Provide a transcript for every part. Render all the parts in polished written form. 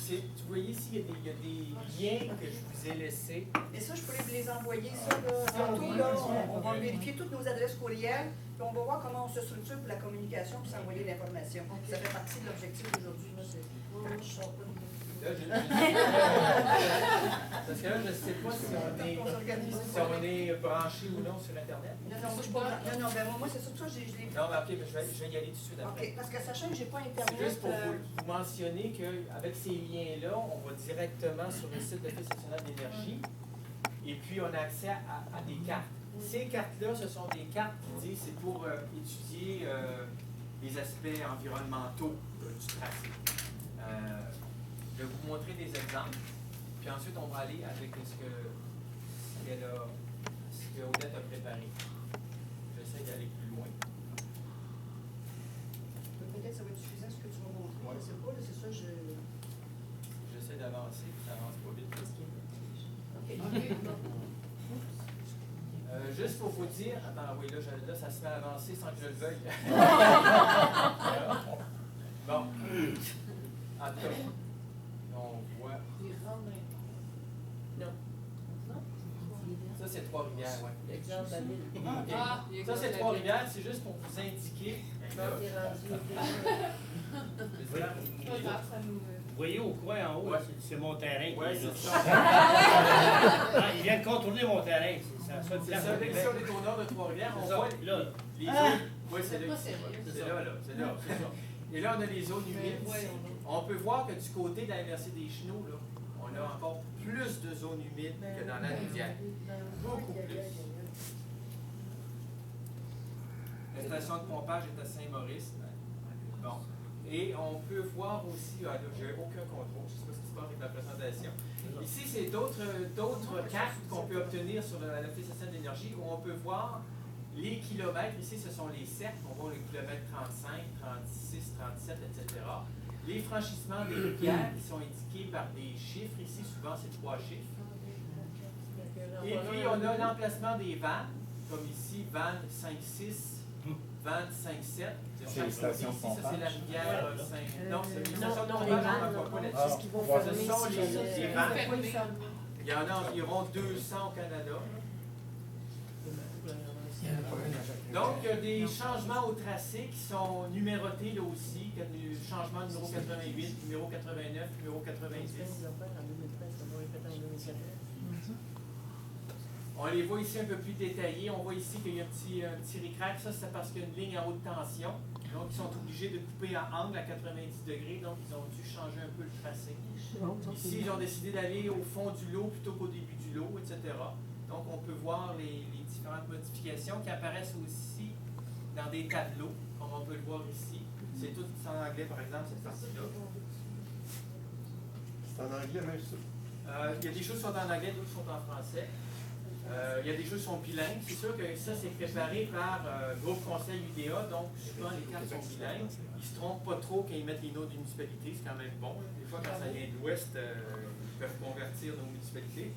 Tu voyez ici, il y a des liens que je vous ai laissés. Mais ça, je pourrais vous les envoyer, ça, là. Bientôt, là, on va vérifier toutes nos adresses courriels, puis on va voir comment on se structure pour la communication, pour s'envoyer l'information. Ça fait partie de l'objectif d'aujourd'hui. Parce que là, je ne sais pas si on est branché ou non sur Internet. Non, moi, je pas. Non, ben moi, c'est surtout ça, je l'ai. Non, mais ok, mais je vais y aller tout de suite après. OK, parce que sachant que je n'ai pas Internet. C'est juste pour vous mentionner qu'avec ces liens-là, on va directement sur le site de l'Office national de l'énergie et puis on a accès à des cartes. Ces cartes-là, ce sont des cartes qui disent c'est pour étudier les aspects environnementaux du tracé. Je vais vous montrer des exemples, puis ensuite on va aller avec ce que Odette a préparé. J'essaie d'aller plus loin. Peut-être que ça va être suffisant ce que tu vas montrer. Ouais. Je sais pas, c'est ça, J'essaie d'avancer, puis ça avance pas vite. OK. Juste pour vous dire, attends, oui, là, ça se met à avancer sans que je le veuille. Bon. En tout cas, on voit. Non. Ça, c'est Trois-Rivières, oui. L'exemple à l'île. Ça, c'est Trois-Rivières, c'est juste pour vous indiquer. Vous voyez au coin en haut, Ouais. c'est mon terrain. Oui, c'est ça. Il vient de contourner mon terrain. C'est ça. C'est ça, dès que on est au nord de Trois-Rivières, on C'est ça. voit Là. les zones. Oui, c'est là. C'est là, c'est ça. Et là, on a les zones humides. On peut voir que du côté de la MRC des Chenaux, là, on a encore plus de zones humides que dans la rivière. Beaucoup plus. La station de pompage est à Saint-Maurice. Bon. Et on peut voir aussi, là, j'ai aucun contrôle, je ne sais pas ce qui se passe avec la présentation. Ici, c'est d'autres cartes qu'on peut obtenir sur l'Office national de l'énergie où on peut voir les kilomètres. Ici, ce sont les cercles. On voit les kilomètres 35, 36, 37, etc. Les franchissements des rivières qui sont indiqués par des chiffres. Ici, souvent, c'est 3 chiffres. Et puis, on a l'emplacement des vannes, comme ici, vannes 5-6, vannes 5-7. C'est les stations de ici, ça, pompage. c'est la rivière 5. Non, c'est les stations de Non, pompage, les on vannes, ne voit pas non, là-dessus. c'est ce qu'ils vont Ce fermer sont si les jamais- vannes. Il y en a environ 200 au Canada. Donc, il y a des changements au tracé qui sont numérotés là aussi, comme le changement numéro 88, numéro 89, numéro 90. On les voit ici un peu plus détaillés. On voit ici qu'il y a un petit ric-rac. Ça, c'est parce qu'il y a une ligne à haute tension. Donc, ils sont obligés de couper en angle à 90 degrés. Donc, ils ont dû changer un peu le tracé. Ici, ils ont décidé d'aller au fond du lot plutôt qu'au début du lot, etc. Donc, on peut voir les différentes modifications qui apparaissent aussi dans des tableaux, comme on peut le voir ici. C'est tout en anglais, par exemple, cette partie-là. C'est en anglais, même ça. Il y a des choses qui sont en anglais, d'autres sont en français. Il y a des choses qui sont bilingues. C'est sûr que ça, c'est préparé par Groupe Conseil UDA, donc souvent les cartes sont bilingues. Ils ne se trompent pas trop quand ils mettent les noms des municipalités, c'est quand même bon. Des fois, quand ça vient de l'Ouest, ils peuvent convertir nos municipalités.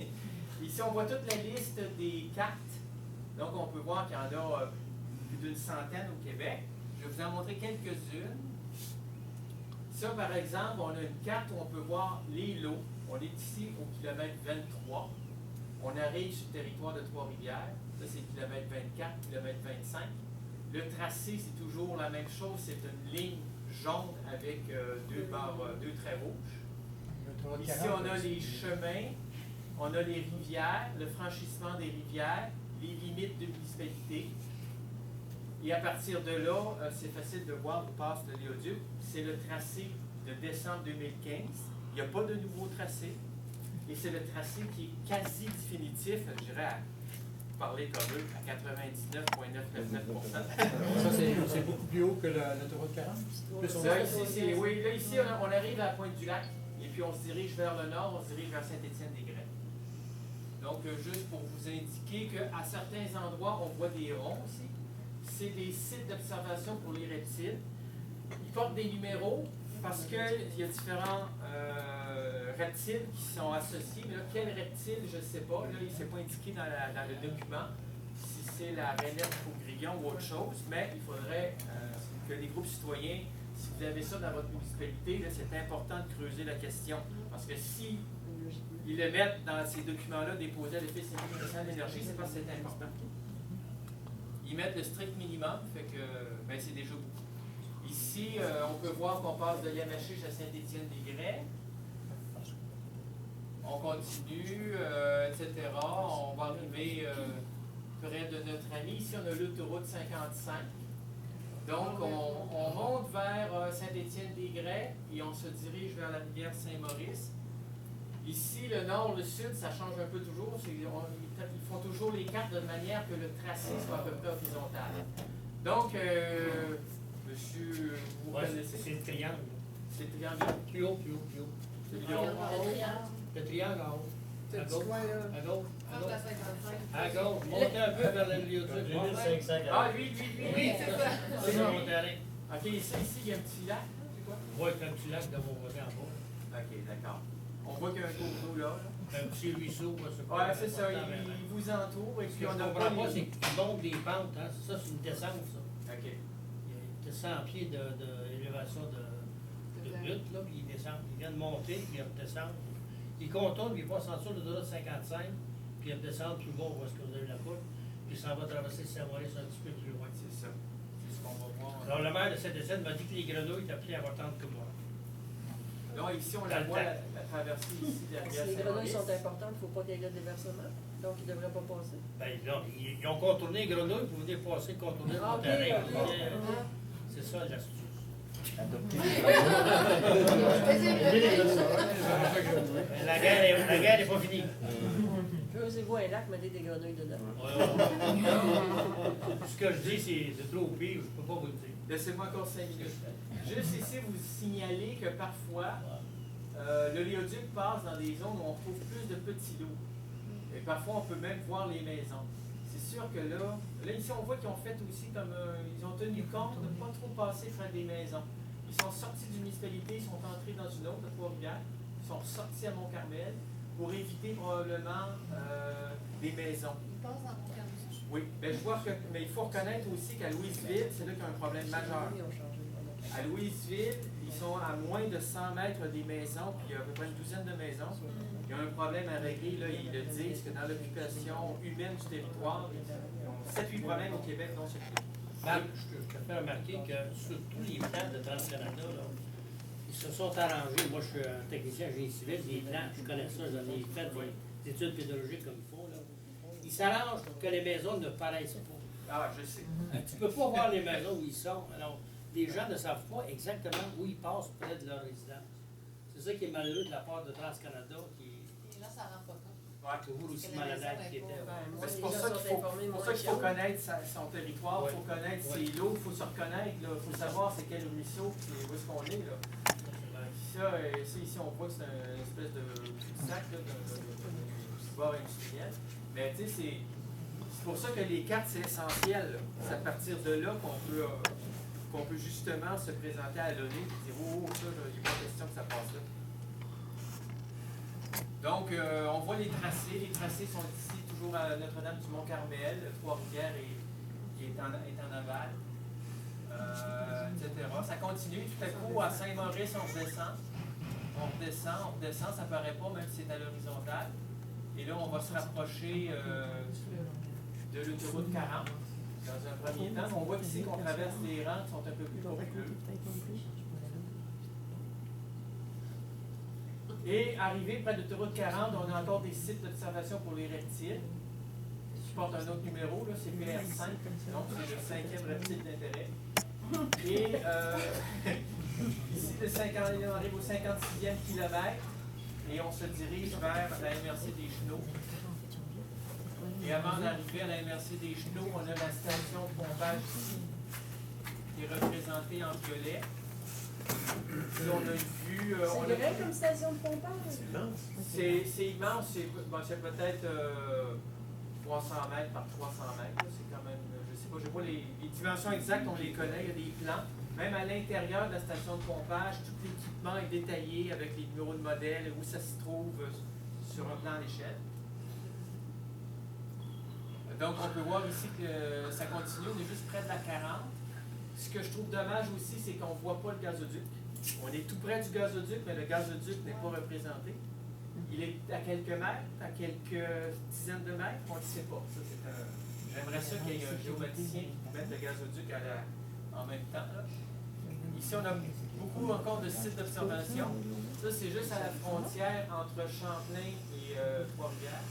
Ici, on voit toute la liste des cartes. Donc, on peut voir qu'il y en a plus d'une centaine au Québec. Je vais vous en montrer quelques-unes. Ça, par exemple, on a une carte où on peut voir les lots. On est ici au kilomètre 23. On arrive sur le territoire de Trois-Rivières. Ça, c'est kilomètre 24, kilomètre 25. Le tracé, c'est toujours la même chose. C'est une ligne jaune avec deux traits rouges. Ici, on a les chemins, on a les rivières, le franchissement des rivières, les limites de municipalité. Et à partir de là, c'est facile de voir où passe le Léoduc. C'est le tracé de décembre 2015. Il n'y a pas de nouveau tracé. Et c'est le tracé qui est quasi définitif, je dirais, à parler comme eux, à 99,999%. Ça, c'est beaucoup plus haut que l'autoroute 40? Plus au Ça, nord? ici, oui, là, ici, on arrive à la pointe du lac, et puis on se dirige vers le nord, on se dirige vers Saint-Étienne-des-Grès. Donc, juste pour vous indiquer qu'à certains endroits, on voit des ronds aussi. C'est des sites d'observation pour les reptiles. Ils portent des numéros parce qu'il y a différents reptiles qui sont associés. Mais là, quel reptile, je ne sais pas. Là, il ne s'est pas indiqué dans le document si c'est la rainette faugrillon ou autre chose. Mais il faudrait que les groupes citoyens si vous avez ça dans votre municipalité, là, c'est important de creuser la question. Parce que si ils le mettent dans ces documents-là déposés à l'Office national de l'énergie, c'est parce que c'est important. Ils mettent le strict minimum, fait que ben, c'est déjà beaucoup. Ici, on peut voir qu'on passe de l'IMH à Saint-Étienne-des-Grès. On continue, etc. On va arriver près de notre ami. Ici, on a l'autoroute 55. Donc, on monte vers Saint-Étienne-des-Grès et on se dirige vers la rivière Saint-Maurice. Ici, le nord, le sud, ça change un peu toujours. Ils font toujours les cartes de manière que le tracé soit à peu près horizontal. Donc, monsieur, vous connaissez? C'est le triangle. C'est le triangle. Plus haut, plus haut, plus haut. Celui là. Le triangle en haut. À gauche. À gauche. À gauche. À À gauche. Montez un peu vers le Léoduc. Ah, lui. Oui, c'est ça. C'est mon terrain. OK, ici, il y a un petit lac. C'est quoi? Oui, c'est un petit lac de mon côté en bas. OK, d'accord. On voit qu'il y a un cours d'eau là. Un petit ruisseau. Ouais, c'est ça. Il vous entoure. Et Ce puis que je on a comprends pas, les- c'est que tu montes des pentes. Hein. Ça, c'est une descente, ça. OK. Il y a 100 pieds d'élévation de lutte, là, puis ils descendent. Ils viennent monter, puis ils redescendent. Ils contournent, puis ils passent en dessous de l'autoroute 55, puis ils redescendent tout le long où est-ce que vous avez la côte, puis ça va traverser Saint-Maurice un petit peu plus loin. C'est ça. C'est ce qu'on va voir. Alors, le maire de Saint-Étienne m'a dit que les grenouilles étaient plus importantes que moi. Là, ici, on la voit, la traversée ici de la Si rivière les grenouilles Saint-Maurice. sont importantes, il ne faut pas qu'il y ait de déversement. Donc, ils ne devraient pas passer. Ben, non, ils ont contourné les grenouilles pour venir passer, contourner Ah, mon ok, terrain. ok. C'est ça l'astuce. Adopter. La guerre n'est pas finie. Creusez-vous un lac, mettez des grenouilles dedans. Ce que je dis, c'est trop pire, je ne peux pas vous le dire. Laissez-moi encore 5 minutes. Juste ici, vous signalez que parfois, le léoduc passe dans des zones où on trouve plus de petits lots. Et parfois, on peut même voir les maisons. C'est sûr que là ici, on voit qu'ils ont fait aussi comme ils ont tenu compte de ne pas trop passer près des maisons. Ils sont sortis d'une municipalité, ils sont entrés dans une autre, à Trois-Rivières. Ils sont sortis à Mont-Carmel pour éviter probablement des maisons. Il passe dans mon carnet. Oui, mais je vois que, mais il faut reconnaître aussi qu'à Louisville, c'est là qu'il y a un problème majeur. Ils ont changé. À Louisville, ils sont à moins de 100 mètres des maisons, puis il y a à peu près une douzaine de maisons. Il y a un problème à régler, là, ils le disent, que dans l'occupation humaine du territoire, ils ont 7-8 problèmes au Québec, non c'est tout. Marc, je te fais remarquer que sur tous les plans de TransCanada, là, ils se sont arrangés. Moi, je suis un technicien génie civil, les plans, je connais ça, j'en ai fait des études pédologiques comme il faut. Là. Ils s'arrangent pour que les maisons ne paraissent pas. Ah, je sais. Tu ne peux pas voir les maisons où ils sont. Alors, les gens ne savent pas exactement où ils passent près de leur résidence. C'est ça qui est malheureux de la part de TransCanada, qui Les gens s'en rendent pas compte. Ouais. est toujours aussi Parce que la malade maison qu'il est était. pas- Ben, moi, C'est les pour gens ça sont qu'il faut, informés pour moins ça qu'il faut que- connaître son territoire, il Ouais. faut connaître Ouais. ses lots, il faut se reconnaître, il faut savoir c'est quel ruisseau, puis où est-ce qu'on est. Là. Ça, ici, on voit que c'est une espèce de cul-de-sac là, de bord industriel. Mais tu sais, c'est pour ça que les cartes, c'est essentiel. là. C'est à partir de là qu'on peut justement se présenter à l'ONU et dire oh, ça, il n'est pas question que ça passe là. Donc, on voit les tracés. Les tracés sont ici, toujours à Notre-Dame-du-Mont-Carmel, Trois-Rivières est en aval, etc. Ça continue. Tout à coup, à Saint-Maurice, on redescend. On redescend, ça ne paraît pas, même si c'est à l'horizontale. Et là, on va se rapprocher de l'autoroute 40 dans un premier temps. On voit ici qu'on traverse des rangs qui sont un peu plus populeux. Et arrivé près de l'autoroute 40, on a encore des sites d'observation pour les reptiles. Je porte un autre numéro, là, c'est PR5, donc c'est le 5e reptile d'intérêt. Et ici, on arrive au 56e kilomètre et on se dirige vers la MRC des Chenaux. Et avant d'arriver à la MRC des Chenaux, on a la station de pompage ici, qui est représentée en violet. Puis on a une vue. C'est vrai comme station de pompage? C'est immense, c'est peut-être 300 mètres par 300 mètres. C'est quand même, je sais pas, j'ai pas les dimensions exactes, on les connaît, il y a des plans. Même à l'intérieur de la station de pompage, tout l'équipement est détaillé avec les numéros de modèle, où ça se trouve sur un plan d'échelle. Donc on peut voir ici que ça continue, on est juste près de la 40. Ce que je trouve dommage aussi, c'est qu'on ne voit pas le gazoduc. On est tout près du gazoduc, mais le gazoduc n'est pas représenté. Il est à quelques mètres, à quelques dizaines de mètres, on ne le sait pas. Ça, j'aimerais ça qu'il y ait un géomaticien qui mette le gazoduc en même temps. Là. Ici, on a beaucoup encore de sites d'observation. Ça, c'est juste à la frontière entre Champlain et Trois-Rivières.